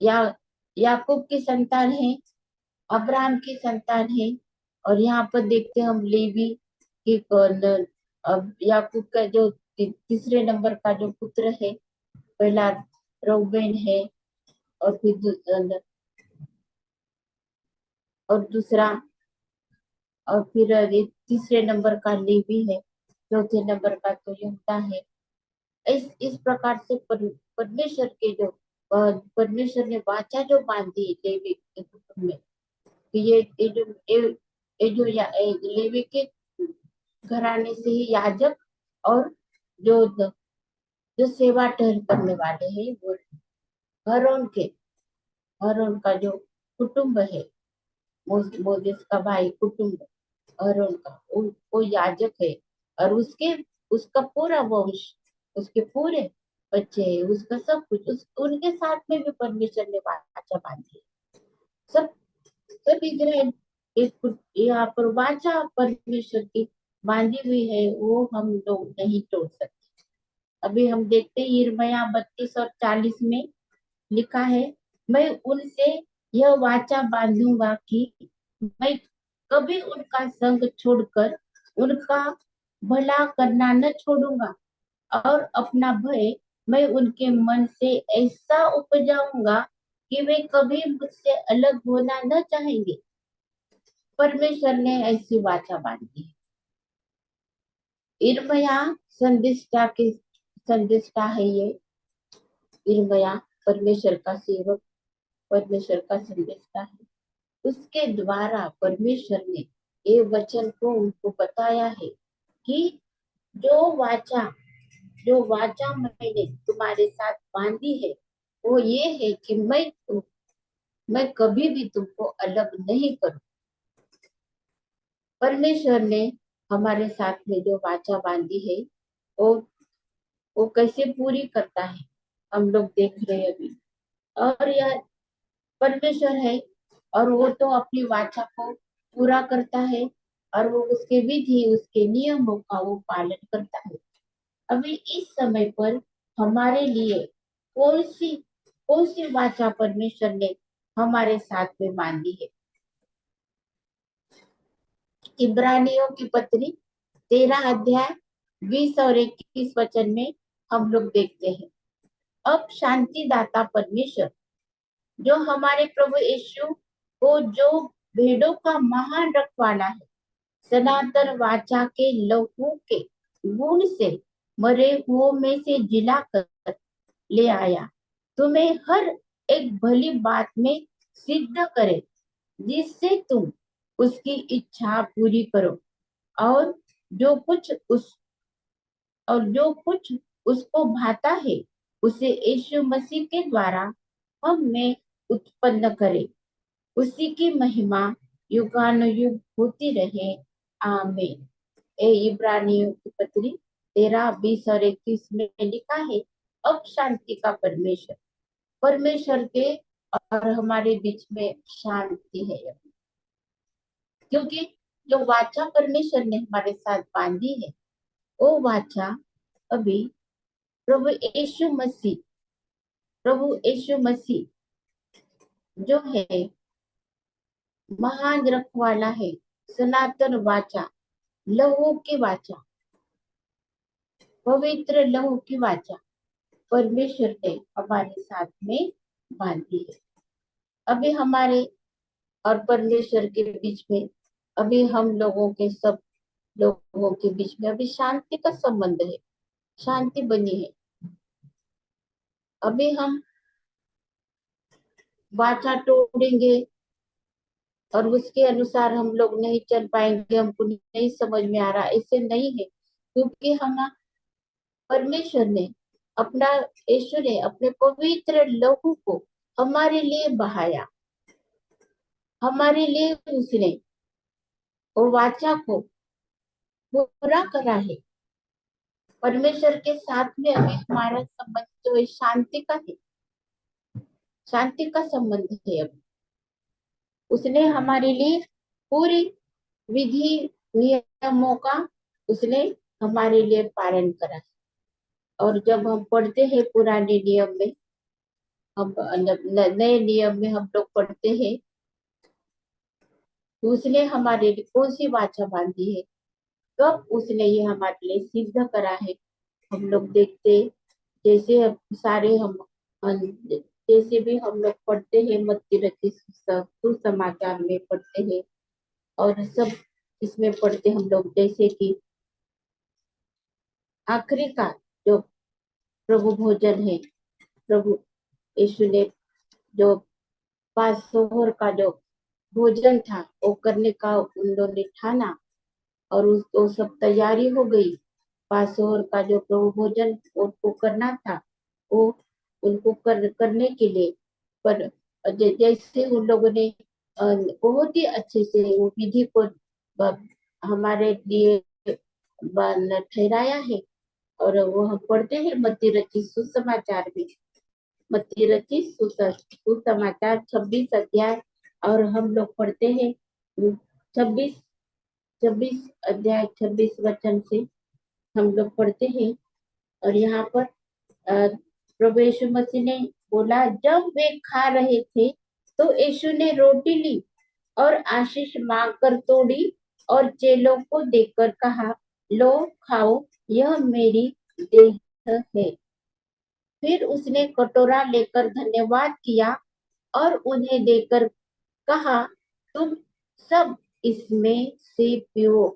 या याकूब की संतान है, अब्राहम की संतान है और यहाँ पर देखते हैं हम लेवी की अब याकूब का जो तीसरे नंबर का जो पुत्र है, पहला रौबेन है, और फिर और दूसरा, और फिर ये तीसरे नंबर का लेवी है, चौथे नंबर का तो यहूदा है। इस प्रकार से परमेश्वर के जो परमेश्वर ने वाचा जो बांधी लेवी के कुटुंब में, कि ये जो लेवी के घराने से ही याजक और जो जो सेवा टहल करने वाले हैं वो हरोन के हरोन का जो कुटुंब है, मोजेस का भाई कुटुंब हरोन का, वो याजक है। और उसका पूरा वंश, उसके पूरे बच्चे हैं, उसका सब कुछ उनके साथ में भी परमेश्वर ने वाचा बांधी है। सब सब इजराइल एक यहाँ पर वाचा परमेश्वर की बांधी हुई है, वो हम लोग नहीं तोड़ सकते। अभी हम देखते हैं यिर्मयाह 32 और 40 में लिखा है, मैं उनसे यह वाचा बांधूंगा कि मैं कभी उनका संग छोड़कर उनका भला करना न छोड़ूंगा, और अपना भय मैं उनके मन से ऐसा उपजाऊंगा कि वे कभी मुझसे अलग होना न चाहेंगे। परमेश्वर ने ऐसी वाचा बांधी है। यिर्मयाह संदिष्टा के संदिष्टा है ये। यिर्मयाह परमेश्वर का सेवक, परमेश्वर का संदेशता है। उसके द्वारा परमेश्वर ने ये वचन को उनको बताया है कि जो वाचा मैंने तुम्हारे साथ बांधी है, वो ये है कि मैं कभी भी तुमको अलग नहीं करूं। परमेश्वर ने हमारे साथ में जो वाचा बांधी है, वो वो कैसे पूरी करता है, हम लोग देख रहे हैं अभी। और यह परमेश्वर है, और वो तो अपनी वाचा को पूरा करता है, और वो उसके विधि उसके नियमों का वो पालन करता है। अभी इस समय पर हमारे लिए कौन सी कौन सी वाचा परमेश्वर ने हमारे साथ में बांधी है? इब्रानियों की पत्री 13 अध्याय 20 और 21 वचन में हम लोग देखते हैं, अब शांति दाता परमेश्वर जो हमारे प्रभु यीशु को जो भेड़ों का महान रखवाला है, सनातन वाचा के लहू के गुण से मरे हुओं में से जिला कर ले आया, तुम्हें हर एक भली बात में सिद्ध करे, जिससे तुम उसकी इच्छा पूरी करो, और जो कुछ उस और जो कुछ उसको भाता है, उसे यीशु मसीह के द्वारा हम में उत्पन्न करे। उसी की महिमा युगानुयुग होती रहे, आमीन। ए इब्रानियों की पत्री 13, 20 और 21 में लिखा है, अब शांति का परमेश्वर परमेश्वर के और हमारे बीच में शांति है, क्योंकि जो वाचा परमेश्वर ने हमारे साथ बांधी है, वो वाचा अभी प्रभु यीशु मसीह प्रभु यीशु मसीह जो है महान रखवाला है, सनातन वाचा, लहू की वाचा, पवित्र लहू की वाचा परमेश्वर ने हमारे साथ में बांधी है। अभी हमारे और परमेश्वर के बीच में, अभी हम लोगों के सब लोगों के बीच में अभी शांति का संबंध है, शांति बनी है। अभी हम वाचा तोड़ेंगे और उसके अनुसार हम लोग नहीं चल पाएंगे, हमको नहीं समझ में आ रहा, ऐसे नहीं है, क्योंकि हम परमेश्वर ने अपना यीशु ने अपने पवित्र लहू को हमारे लिए बहाया, हमारे लिए उसने वो वाचा को पूरा करा है। परमेश्वर के साथ में अभी हमारा संबंध जो है शांति का है, शांति का संबंध है। अभी उसने हमारे लिए पूरी विधि नियमों का उसने हमारे लिए पालन करा। और जब हम पढ़ते हैं पुराने नियम में, हम नए नियम में हम लोग पढ़ते हैं उसने हमारे लिए कौन सी वाचा बांधी है, कब उसने ये हमारे लिए सिद्ध करा है। हम लोग देखते, जैसे अब सारे हम जैसे भी हम लोग पढ़ते हैं, मत्ती रचित सुसमाचार में पढ़ते हैं, और सब इसमें पढ़ते हम लोग, जैसे कि आखिरी का जो प्रभु भोजन है, प्रभु यीशु ने जो पासोवर का जो भोजन था वो करने का उन लोगों ने ठाना, और उसको सब तैयारी हो गई। पासोवर का जो प्रभु भोजन उनको करना था, वो उनको करने के लिए, पर जैसे उन लोगों ने बहुत ही अच्छे से वो विधि को हमारे लिए ठहराया है। और वो हम पढ़ते हैं मत्ती रचित सुसमाचार में, मत्ती रचित सुसमाचार 26 अध्याय, और हम लोग पढ़ते हैं 26 26 अध्याय 26 वचन से हम लोग पढ़ते हैं। और यहाँ पर प्रभु यीशु मसीह ने बोला, जब वे खा रहे थे तो यीशु ने रोटी ली और आशीष मांग कर तोड़ी और चेलों को देकर कहा, लो खाओ, यह मेरी देह है। फिर उसने कटोरा लेकर धन्यवाद किया और उन्हें देकर कहा, तुम सब इसमें से पियो,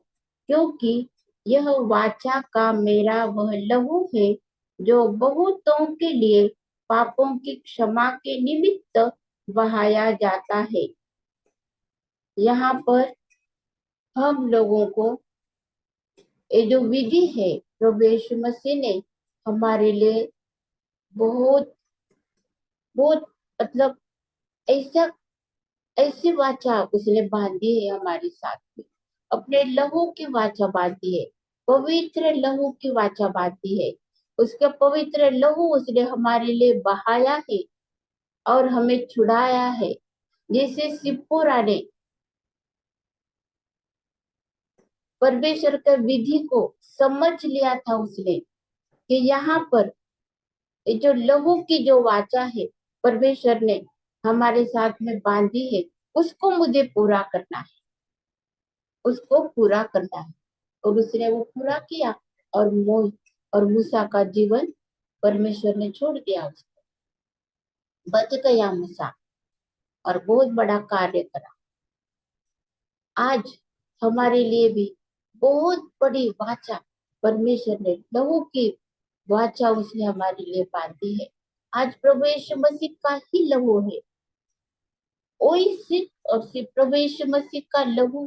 क्योंकि यह वाचा का मेरा वह लहू है जो बहुतों के लिए पापों की क्षमा के निमित्त बहाया जाता है। यहाँ पर हम लोगों को ये जो विधि है, प्रभु यीशु मसीह ने हमारे लिए बहुत बहुत मतलब ऐसा ऐसी वाचा उसने बांधी है हमारे साथ में, अपने लहू की वाचा बांधी है, पवित्र लहू की वाचा बांधी है। उसका पवित्र लहू उसने हमारे लिए बहाया है और हमें छुड़ाया है। जैसे सिप्पोरा ने परमेश्वर के विधि को समझ लिया था उसने, कि यहाँ पर ये जो लहू की जो वाचा है परमेश्वर ने हमारे साथ में बांधी है, उसको मुझे पूरा करना है, उसको पूरा करना है। और उसने वो पूरा किया, और मोह और मूसा का जीवन परमेश्वर ने छोड़ दिया, उसको बच गया मूसा, और बहुत बड़ा कार्य करा। आज हमारे लिए भी बहुत बड़ी वाचा परमेश्वर ने लहू की वाचा उसने हमारे लिए बांधी है। आज प्रभु यीशु मसीह का ही लहू है, वही सिर्फ और सिर्फ प्रभु यीशु मसीह का लहू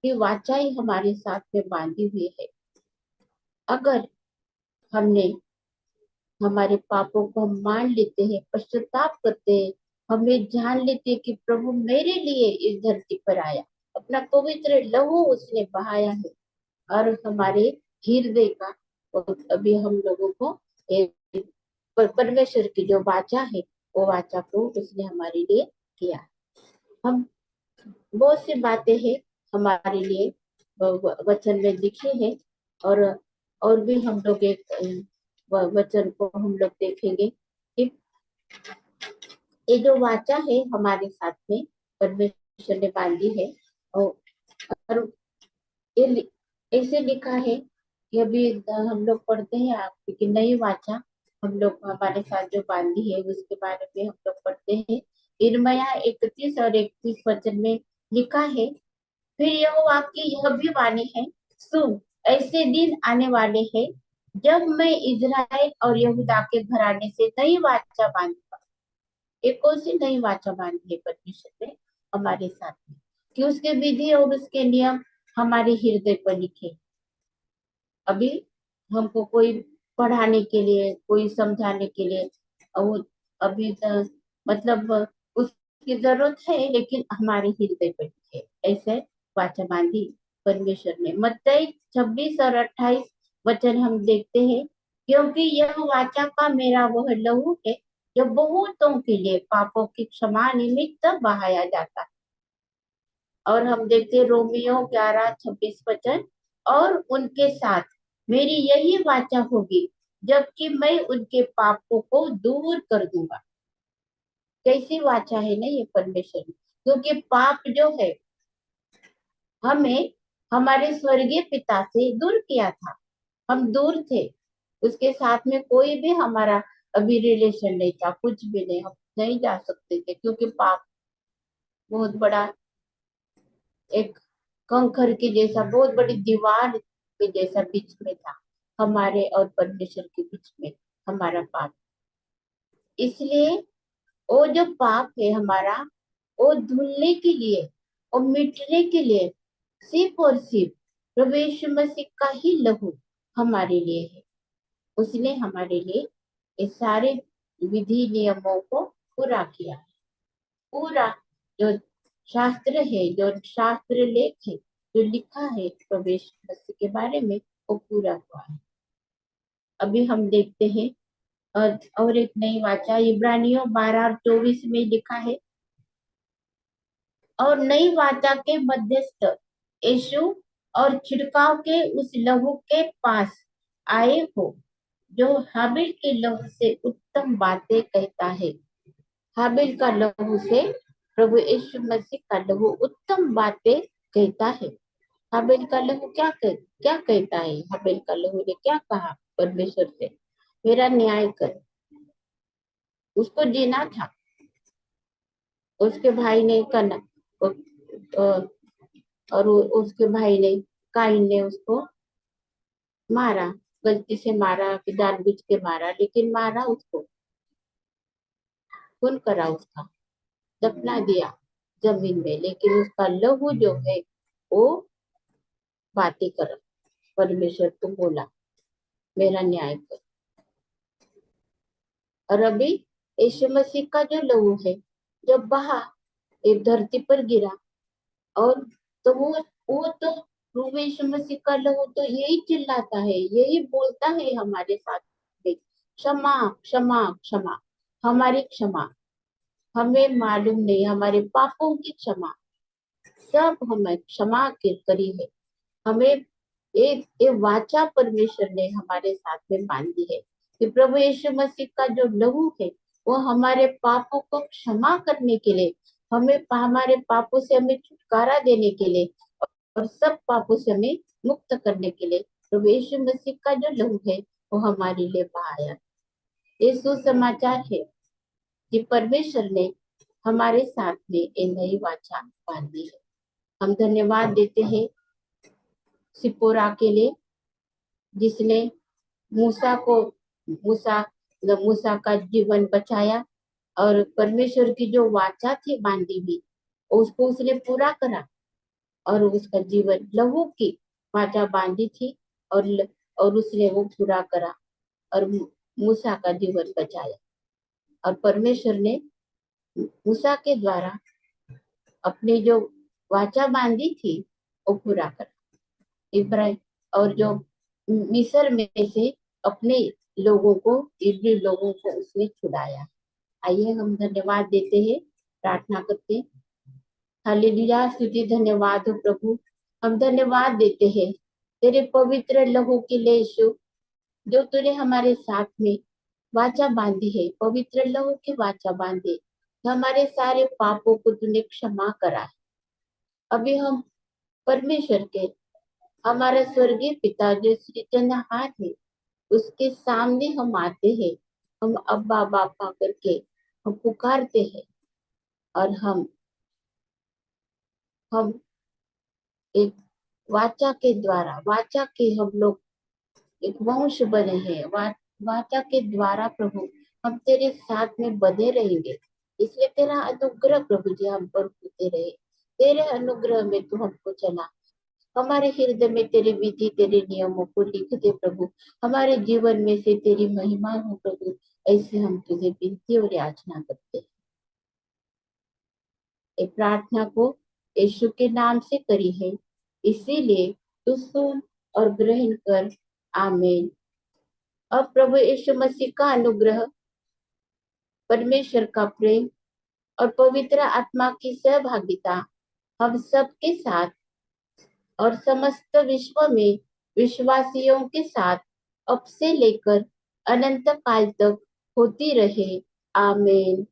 की वाचा ही हमारे साथ में बांधी हुई है। अगर हमने हमारे पापों को हम मान लेते हैं, पश्चाताप करते हैं, हमें जान लेते हैं कि प्रभु मेरे लिए इस धरती पर आया, अपना पवित्र लहू उसने बहाया है, और हमारे हृदय का, और अभी हम लोगों को परमेश्वर की जो वाचा है, वो वाचा को उसने हमारे लिए किया। हम बहुत सी बातें हैं हमारे लिए वचन में लिखी है, और और भी हम लोग एक वचन को हम लोग देखेंगे कि ये जो वाचा है हमारे साथ में परमेश्वर ने बांधी है। और ये ऐसे लिखा है कि अभी हम लोग पढ़ते हैं आप कि नई वाचा हम लोग हमारे साथ जो बांधी है उसके बारे में हम लोग पढ़ते हैं। इर्मया 31 और 31 वचन में लिखा है, फिर यहोवा की यह भी वाणी है, सुन, ऐसे दिन आने वाले हैं जब मैं इज़राइल और यहूदा के घराने से नई वाचा बांधूंगा। एक कौन सी नई वाचा बांधी है परमेश्वर ने हमारे साथ में, कि उसके विधि और उसके नियम हमारे हृदय पर लिखे। अभी हमको कोई पढ़ाने के लिए, कोई समझाने के लिए, और अभी मतलब उसकी जरूरत है, लेकिन हमारे हृदय पर लिखे, ऐसे वाचा बांधी परमेश्वर ने। मत्ती 26 और 28 वचन हम देखते हैं, क्योंकि यह वाचा का मेरा वह लहू है जो बहुतों के लिए पापों की क्षमा निमित्त बहाया जाता है। और हम देखते हैं रोमियो 11:26 वचन, और उनके साथ मेरी यही वाचा होगी, जबकि मैं उनके पापों को दूर कर दूंगा। कैसी वाचा है ना ये परमेश्वर की? क्योंकि पाप जो है हमें हमारे स्वर्गीय पिता से दूर किया था। हम दूर थे, उसके साथ में कोई भी हमारा अभी रिलेशन नहीं था, कुछ भी नहीं, हम नहीं जा सकते थे क्योंकि पाप बहुत बड़ा एक कंकर के जैसा, बहुत बड़ी दीवार के जैसा बीच में था, हमारे और परमेश्वर के बीच में हमारा पाप। इसलिए वो जो पाप है हमारा, वो धुलने के लिए और मिटने के लिए सिर्फ और सिर्फ प्रभु यीशु मसीह का ही लहू हमारे लिए है। उसने हमारे लिए ये सारे विधि नियमों को पूरा किया। पूरा जो शास्त्र है, जो शास्त्र लेख है, जो लिखा है प्रभु यीशु मसीह के बारे में, वो पूरा हुआ है। अभी हम देखते हैं और एक नई वाचा इब्रानियों 12:24 में लिखा है, और नई वाचा के मध्यस्थ यीशु और छिड़काव के उस लहू के पास आए हो जो हाबिल के लहू से उत्तम बातें कहता है। हाबिल का लहू से प्रभु यीशु मसीह का लहू उत्तम बातें कहता है। हाबिल का लहू क्या कहता है? हाबिल का लहू ने क्या कहा परमेश्वर से? मेरा न्याय कर। उसको जीना था, उसके भाई ने करना, और उसके भाई ने, काइन ने उसको मारा, गलती से मारा कि जानबूझ के मारा, लेकिन मारा उसको, खून करा उसका, दफना दिया जमीन में, लेकिन उसका लहू जो है वो बातें कर, परमेश्वर को बोला मेरा न्याय कर। और अभी यीशु मसीह का जो लहू है जब बहा, एक धरती पर गिरा, और तो वो तो प्रभु यीशु मसीह का लहू तो यही चिल्लाता है, यही बोलता है हमारे साथ में, क्षमा क्षमा क्षमा, हमारी क्षमा। हमें मालूम नहीं, हमारे पापों की क्षमा, सब हमें क्षमा के करी है। हमें एक वाचा परमेश्वर ने हमारे साथ में बांधी है कि प्रभु यीशु मसीह का जो लहू है वो हमारे पापों को क्षमा करने के लिए, हमें हमारे पापों से हमें छुटकारा देने के लिए, और सब पापों से हमें मुक्त करने के लिए प्रभु यीशु मसीह का जो लहू है वो हमारे लिए बहाया। ये सुसमाचार है कि परमेश्वर ने हमारे साथ में एक नई वाचा बांधी है। हम धन्यवाद देते हैं सिपोरा के लिए, जिसने मूसा को मूसा मूसा का जीवन बचाया, और परमेश्वर की जो वाचा थी बांधी हुई उसको उसने पूरा करा, और उसका जीवन लहू की वाचा बांधी थी, और उसने वो पूरा करा, और मूसा का जीवन बचाया। और परमेश्वर ने मूसा के द्वारा अपनी जो वाचा बांधी थी वो पूरा करा। इब्राहिम और जो मिस्र में से अपने लोगों को, इब्री लोगों को उसने छुड़ाया। आइए हम धन्यवाद देते हैं, प्रार्थना करते हैं। हालेलुया, स्तुति धन्यवाद हो प्रभु, हम धन्यवाद देते हैं तेरे पवित्र लहू के लिए यीशु, जो तूने हमारे साथ में वाचा बांधी है, पवित्र लहू की वाचा बांधी, हमारे सारे पापों को तूने क्षमा करा है। अभी हम परमेश्वर के, हमारा स्वर्गीय पिता जो सृजनहार है, उसके सामने हम आते हैं, हम अब्बा बापा करके हम पुकारते हैं, और हम एक वाचा के द्वारा, वाचा के हम लोग एक वंश बने हैं, वाचा के द्वारा प्रभु हम तेरे साथ में बने रहेंगे। इसलिए तेरा अनुग्रह प्रभु जी हम पर होते रहे, तेरे अनुग्रह में तू हमको चला, हमारे हृदय में तेरे विधि तेरे नियमों को लिख दे प्रभु, हमारे जीवन में से तेरी महिमा हो प्रभु। ऐसे हम तुझे विनती और याचना करते हैं। एक प्रार्थना को यीशु के नाम से करी है, इसीलिए तू सुन और ग्रहण कर। आमीन। अब प्रभु यीशु मसीह का अनुग्रह, परमेश्वर का प्रेम और पवित्र आत्मा की सहभागिता हम सबके साथ और समस्त विश्व में विश्वासियों के साथ अब से लेकर अनंत काल तक होती रहे। आमीन।